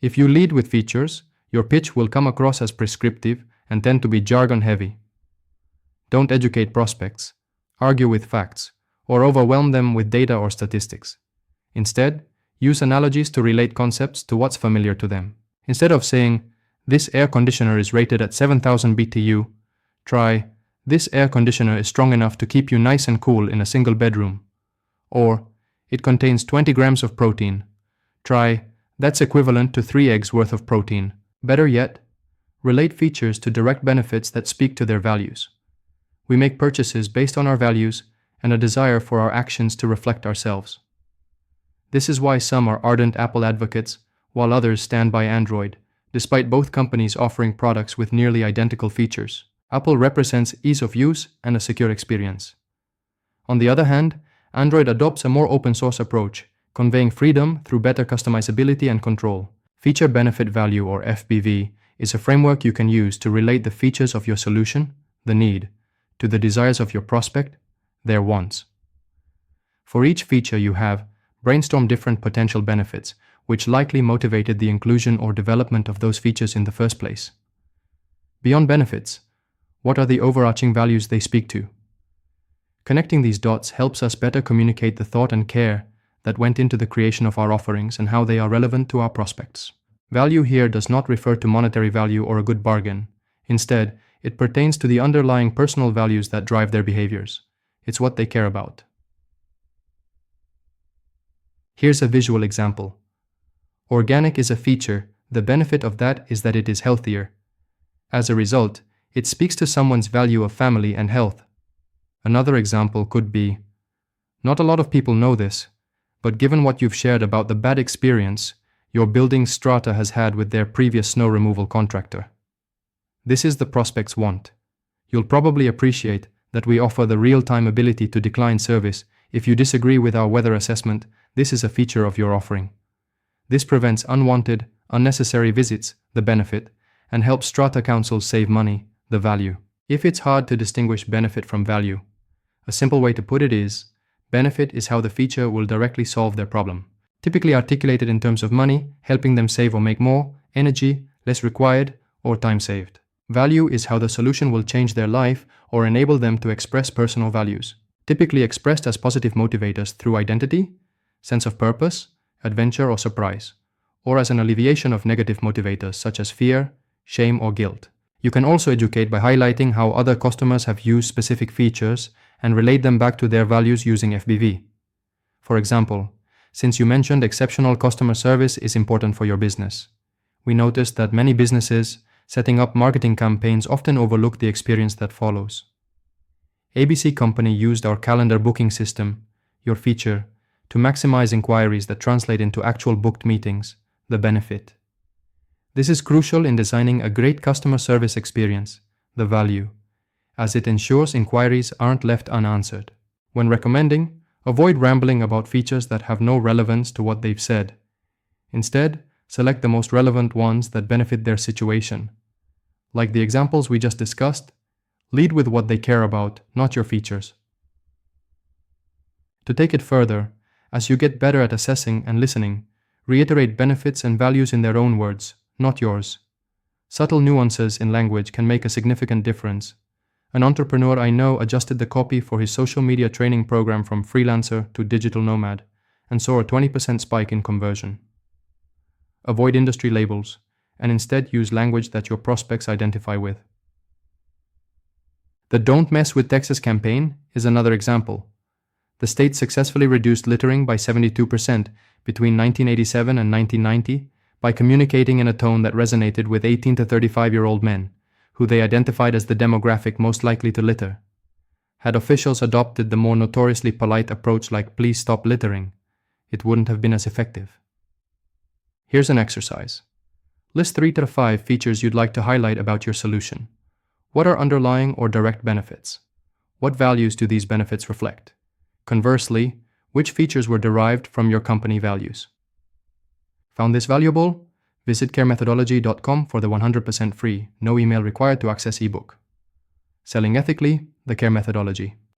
If you lead with features, your pitch will come across as prescriptive and tend to be jargon-heavy. Don't educate prospects, argue with facts, or overwhelm them with data or statistics. Instead, use analogies to relate concepts to what's familiar to them. Instead of saying, "This air conditioner is rated at 7,000 BTU, try, "This air conditioner is strong enough to keep you nice and cool in a single bedroom." Or, "It contains 20 grams of protein. Try, "That's equivalent to 3 eggs worth of protein." Better yet, relate features to direct benefits that speak to their values. We make purchases based on our values and a desire for our actions to reflect ourselves. This is why some are ardent Apple advocates, while others stand by Android, despite both companies offering products with nearly identical features. Apple represents ease of use and a secure experience. On the other hand, Android adopts a more open-source approach, conveying freedom through better customizability and control. Feature Benefit Value, or FBV, is a framework you can use to relate the features of your solution, the need, to the desires of your prospect, their wants. For each feature you have, brainstorm different potential benefits, which likely motivated the inclusion or development of those features in the first place. Beyond benefits, what are the overarching values they speak to? Connecting these dots helps us better communicate the thought and care that went into the creation of our offerings and how they are relevant to our prospects. Value here does not refer to monetary value or a good bargain. Instead, it pertains to the underlying personal values that drive their behaviors. It's what they care about. Here's a visual example. Organic is a feature. The benefit of that is that it is healthier. As a result, it speaks to someone's value of family and health. Another example could be, not a lot of people know this, but given what you've shared about the bad experience your building strata has had with their previous snow removal contractor. This is the prospect's want. You'll probably appreciate that we offer the real-time ability to decline service. If you disagree with our weather assessment, this is a feature of your offering. This prevents unwanted, unnecessary visits, the benefit, and helps strata councils save money, the value. If it's hard to distinguish benefit from value, a simple way to put it is, benefit is how the feature will directly solve their problem, typically articulated in terms of money, helping them save or make more, energy, less required, or time saved. Value is how the solution will change their life or enable them to express personal values, typically expressed as positive motivators through identity, sense of purpose, adventure, or surprise, or as an alleviation of negative motivators such as fear, shame, or guilt. You can also educate by highlighting how other customers have used specific features and relate them back to their values using FBV. For example, since you mentioned exceptional customer service is important for your business, we noticed that many businesses setting up marketing campaigns often overlook the experience that follows. ABC Company used our calendar booking system, your feature, to maximize inquiries that translate into actual booked meetings, the benefit. This is crucial in designing a great customer service experience, the value, as it ensures inquiries aren't left unanswered. When recommending, avoid rambling about features that have no relevance to what they've said. Instead, select the most relevant ones that benefit their situation. Like the examples we just discussed, lead with what they care about, not your features. To take it further, as you get better at assessing and listening, reiterate benefits and values in their own words, not yours. Subtle nuances in language can make a significant difference. An entrepreneur I know adjusted the copy for his social media training program from freelancer to digital nomad and saw a 20% spike in conversion. Avoid industry labels and instead use language that your prospects identify with. The Don't Mess with Texas campaign is another example. The state successfully reduced littering by 72% between 1987 and 1990 by communicating in a tone that resonated with 18 to 35-year-old men, who they identified as the demographic most likely to litter. Had officials adopted the more notoriously polite approach like "please stop littering," it wouldn't have been as effective. Here's an exercise. List 3 to 5 features you'd like to highlight about your solution. What are underlying or direct benefits? What values do these benefits reflect? Conversely, which features were derived from your company values? Found this valuable? Visit caremethodology.com for the 100% free, no email required to access ebook. Selling ethically, the Care Methodology.